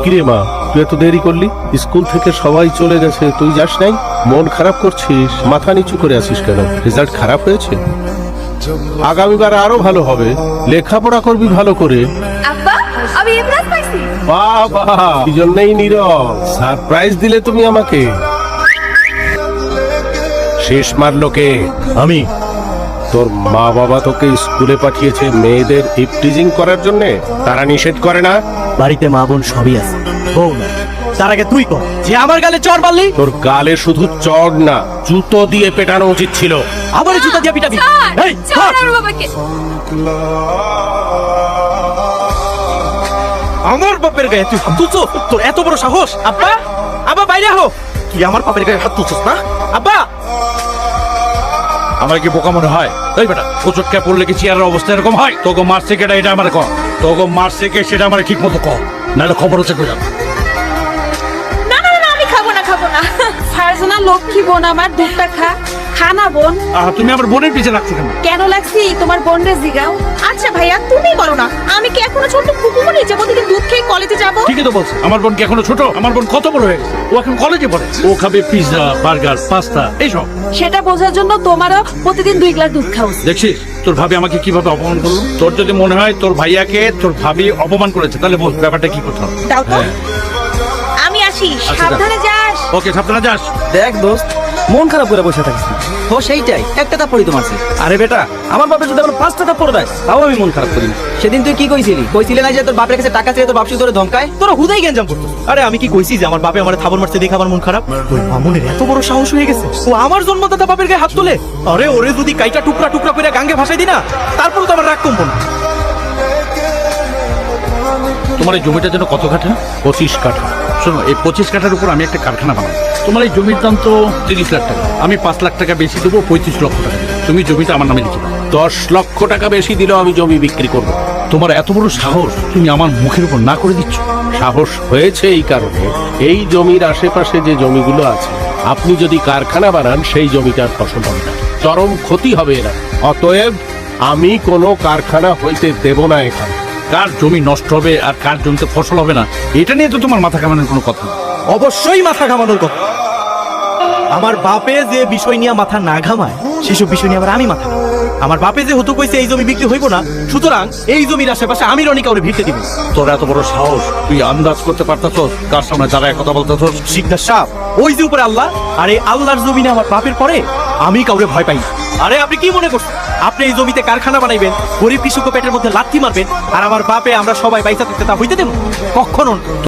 কিরে মা, তুই এত দেরি করলি? স্কুল থেকে সবাই চলে গেছে, তুই যাস নাই? মন খারাপ করছিস, মাথা নিচু করে আছিস কেন? রেজাল্ট খারাপ হয়েছে? আগামীবার আরো ভালো হবে, লেখাপড়া করবি ভালো করে। আব্বা, আমি এ প্লাস পাইছি। বাবা, এই জন্যই নীরব সারপ্রাইজ দিলে তুমি আমাকে। শেষ মারলো কে? আমি। তোর মা বাবা তোকে স্কুলে পাঠিয়েছে মেয়েদের ইপটিজিং করার জন্য, তারা নিষেধ করে না? বাড়িতে মা বোন সবই আছে, বউ না। তার আগে তুই কর যে আমার গালে চড় মারলি। তোর গালে শুধু চড় না, জুতো দিয়ে পেটানো উচিত ছিল। আবার জুতা দিয়ে পিটাবি? এই ছাড় আমার বাবাকে। আমার বাপের গায়ে তুই হাত তুলছো? তোর এত বড় সাহস? আব্বা, আব্বা বাইরে হো। তুই আমার বাপের গায়ে হাত তুলছিস না? আব্বা, আমার কি বোকা মনে হয়? এই বেটা, প্রচুর ক্যাপ পড়লে কি চেয়ারের অবস্থা এরকম হয়? তোকে মারছে কেটা এটা আমার কর, তোকে মারছে কে সেটা আমার ঠিক মতো কর, নাহলে খবর হচ্ছে কই যাবে। না না না, আমি খাবো না খাবো না। ফারজানা লক্ষ্মী বোন আমার, দুধটা খা। খানা বোন। তুমি আমার বোনের পিছে লাগছো কেন? কেন লাগছি তোমার বোন রে জিগাও। আচ্ছা ভাইয়া, তুমি করো না, আমি কি এখনো ছোট কুকুমনি যে প্রতিদিন দুধ খেয়ে কলেজে যাব? ঠিকই তো বলছে, আমার বোন কি এখনো ছোট? আমার বোন কত বড় হয়ে গেছে, ও এখন কলেজে পড়ে। ও খাবে পিৎজা, বার্গার, পাস্তা এইসব। সেটা বোঝার জন্য তোমারও প্রতিদিন 2 গ্লাস দুধ খাও। দেখছিস তোর ভাবি আমাকে কিভাবে অপমান করলো? তোর যদি মনে হয় তোর ভাইয়াকে তোর ভাবি অপমান করেছে, তাহলে বল ব্যাপারটা কি করতে হবে। দাও তো। আমি আসি, সাবধানে যাস। ওকে, সাবধানে যাস। দেখ দোস্ত, মন খারাপ করে বসে থাকিস না। ও সেইটাই, একটা থাপ্পড়ই তো মারছে। আরে বেটা, আমার বাপে যদি আমার 5টা থাপ্পড় দেয় তাও আমি মন খারাপ করি না। সেদিন তুই কি কইছিলি না যে তোর বাপের কাছে টাকা চেয়ে তোর বাপ শুধু তোরে ধমকায়? তোরা হুদাই গেঞ্জাম করতো। আরে আমি কি কইছি যে আমার বাপে আমার থাপ্পড় মারছে দেখে আমার মন খারাপ? ওই মামুনের এত বড় সাহস হয়ে গেছে, ও আমার জন্মদাতা বাপের গায়ে হাত তোলে। আরে ওরে যদি কাইটা টুকরা টুকরা করে গাঙ্গে ভাসাই দি না, তারপর তো আমার রাগ কমবো না। তোমার এই জমিটার জন্য কত কাঠা? 25 কাঠা। শোনো, এই 25 কাঠার উপর আমি একটা কারখানা বানাবো। তোমার এই জমির দাম তো 30 লাখ টাকা, আমি 5 লাখ টাকা বেশি দেবো, 35 লক্ষ টাকা দেবো। তুমি জমিটা আমার নামে লিখে দাও। 10 লক্ষ টাকা বেশি দিলেও আমি জমি বিক্রি করব। তোমার এত বড় সাহস, তুমি আমার মুখের উপর না করে দিচ্ছ। সাহস হয়েছে এই কারণে, এই জমির আশেপাশে যে জমিগুলো আছে, আপনি যদি কারখানা বানান সেই জমিটার ফসল হবে না, চরম ক্ষতি হবে এরা। অতএব আমি কোনো কারখানা হইতে দেব না এখানে। কার জমি নষ্ট হবে আর কার জমিতে ফসল হবে না, এটা নিয়ে তো তোমার মাথা কামানোর কোনো কথা না। অবশ্যই মাথা ঘামানোর কথা। আমার বাপে যে বিষয় নিয়ে মাথা না ঘামায়, সেসব বিষয় নিয়ে আবার আমি মাথা ঘামাই। আমার বাপে যে হতো কইছে এই জমি বিক্রি হইব না, সুতরাং এই জমির আশেপাশে আমি রনি কাউরে ভিড়তে দিব। তোর এত বড় সাহস, তুই আন্দাজ করতে পারতাছস কার সামনে দাঁড়ায় কথা বলতেছস? শিকদার সাহেব, ওই যে উপরে আল্লাহ, আর এই আল্লাহর জমিনে আমার বাপের পরে আমি কাউরে ভয় পাই না। আরে আপনি কি মনে করছেন আপনি এই জমিতে কারখানা বানাইবেন, গরিব কৃষক পেটের মধ্যে লাথি মারবেন, আর আমার বাপে আমরা সবাই পয়সা থাকতে তা হইতে দেব? কখনো না।